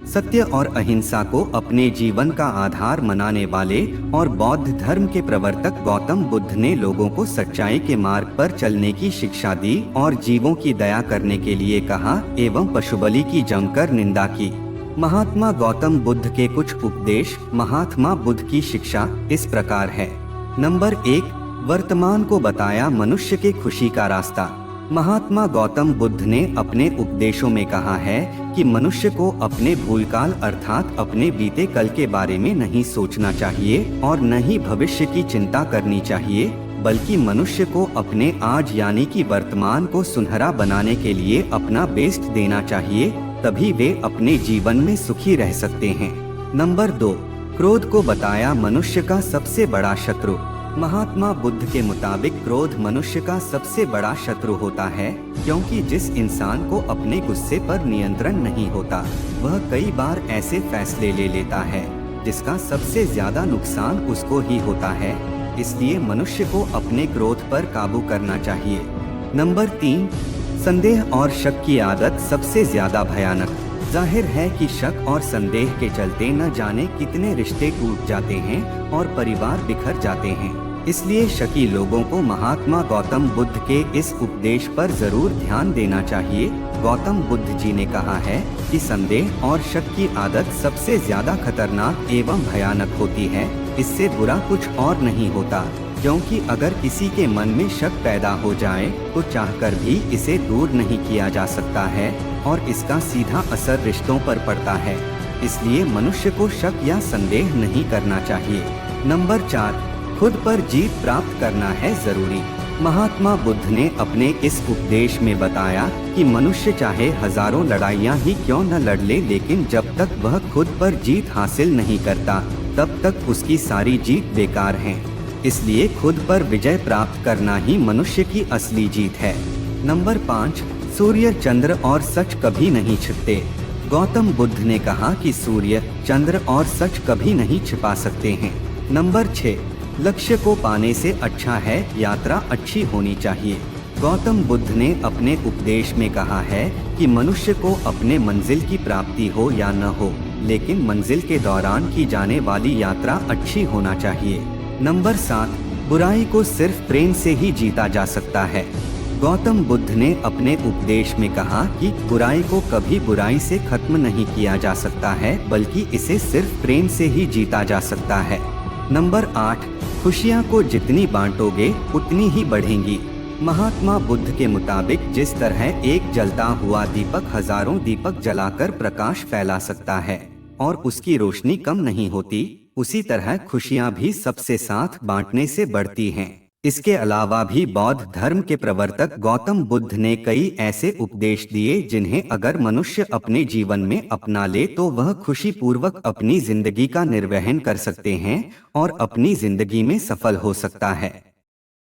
सत्य और अहिंसा को अपने जीवन का आधार मानने वाले और बौद्ध धर्म के प्रवर्तक गौतम बुद्ध ने लोगों को सच्चाई के मार्ग पर चलने की शिक्षा दी और जीवों की दया करने के लिए कहा एवं पशुबलि की जमकर निंदा की। महात्मा गौतम बुद्ध के कुछ उपदेश। महात्मा बुद्ध की शिक्षा इस प्रकार है। नंबर 1, वर्तमान को बताया मनुष्य के खुशी का रास्ता। महात्मा गौतम बुद्ध ने अपने उपदेशों में कहा है कि मनुष्य को अपने भूतकाल अर्थात अपने बीते कल के बारे में नहीं सोचना चाहिए और न ही भविष्य की चिंता करनी चाहिए, बल्कि मनुष्य को अपने आज यानी कि वर्तमान को सुनहरा बनाने के लिए अपना बेस्ट देना चाहिए, तभी वे अपने जीवन में सुखी रह सकते हैं। नंबर 2, क्रोध को बताया मनुष्य का सबसे बड़ा शत्रु। महात्मा बुद्ध के मुताबिक क्रोध मनुष्य का सबसे बड़ा शत्रु होता है, क्योंकि जिस इंसान को अपने गुस्से पर नियंत्रण नहीं होता वह कई बार ऐसे फैसले ले लेता है जिसका सबसे ज्यादा नुकसान उसको ही होता है। इसलिए मनुष्य को अपने क्रोध पर काबू करना चाहिए। नंबर 3, संदेह और शक की आदत सबसे ज्यादा भयानक। जाहिर है कि शक और संदेह के चलते न जाने कितने रिश्ते टूट जाते हैं और परिवार बिखर जाते हैं। इसलिए शकी लोगों को महात्मा गौतम बुद्ध के इस उपदेश पर जरूर ध्यान देना चाहिए। गौतम बुद्ध जी ने कहा है कि संदेह और शक की आदत सबसे ज्यादा खतरनाक एवं भयानक होती है। इससे बुरा कुछ और नहीं होता, क्योंकि अगर किसी के मन में शक पैदा हो जाए तो चाहकर भी इसे दूर नहीं किया जा सकता है और इसका सीधा असर रिश्तों पर पड़ता है। इसलिए मनुष्य को शक या संदेह नहीं करना चाहिए। नंबर 4, खुद पर जीत प्राप्त करना है जरूरी। महात्मा बुद्ध ने अपने इस उपदेश में बताया कि मनुष्य चाहे हजारों लड़ाइयाँ ही क्यों न लड़ ले, लेकिन जब तक वह खुद पर जीत हासिल नहीं करता तब तक उसकी सारी जीत बेकार है। इसलिए खुद पर विजय प्राप्त करना ही मनुष्य की असली जीत है। नंबर 5, सूर्य, चंद्र और सच कभी नहीं छिपते। गौतम बुद्ध ने कहा कि सूर्य, चंद्र और सच कभी नहीं छिपा सकते हैं। नंबर 6, लक्ष्य को पाने से अच्छा है यात्रा अच्छी होनी चाहिए। गौतम बुद्ध ने अपने उपदेश में कहा है कि मनुष्य को अपने मंजिल की प्राप्ति हो या न हो, लेकिन मंजिल के दौरान की जाने वाली यात्रा अच्छी होना चाहिए। नंबर 7, बुराई को सिर्फ प्रेम से ही जीता जा सकता है। गौतम बुद्ध ने अपने उपदेश में कहा कि बुराई को कभी बुराई से खत्म नहीं किया जा सकता है, बल्कि इसे सिर्फ प्रेम से ही जीता जा सकता है। नंबर 8, खुशियाँ को जितनी बांटोगे उतनी ही बढ़ेंगी। महात्मा बुद्ध के मुताबिक जिस तरह एक जलता हुआ दीपक हजारों दीपक जलाकर प्रकाश फैला सकता है और उसकी रोशनी कम नहीं होती, उसी तरह खुशियाँ भी सबसे साथ बांटने से बढ़ती हैं। इसके अलावा भी बौद्ध धर्म के प्रवर्तक गौतम बुद्ध ने कई ऐसे उपदेश दिए जिन्हें अगर मनुष्य अपने जीवन में अपना ले तो वह खुशी पूर्वक अपनी जिंदगी का निर्वहन कर सकते हैं और अपनी जिंदगी में सफल हो सकता है।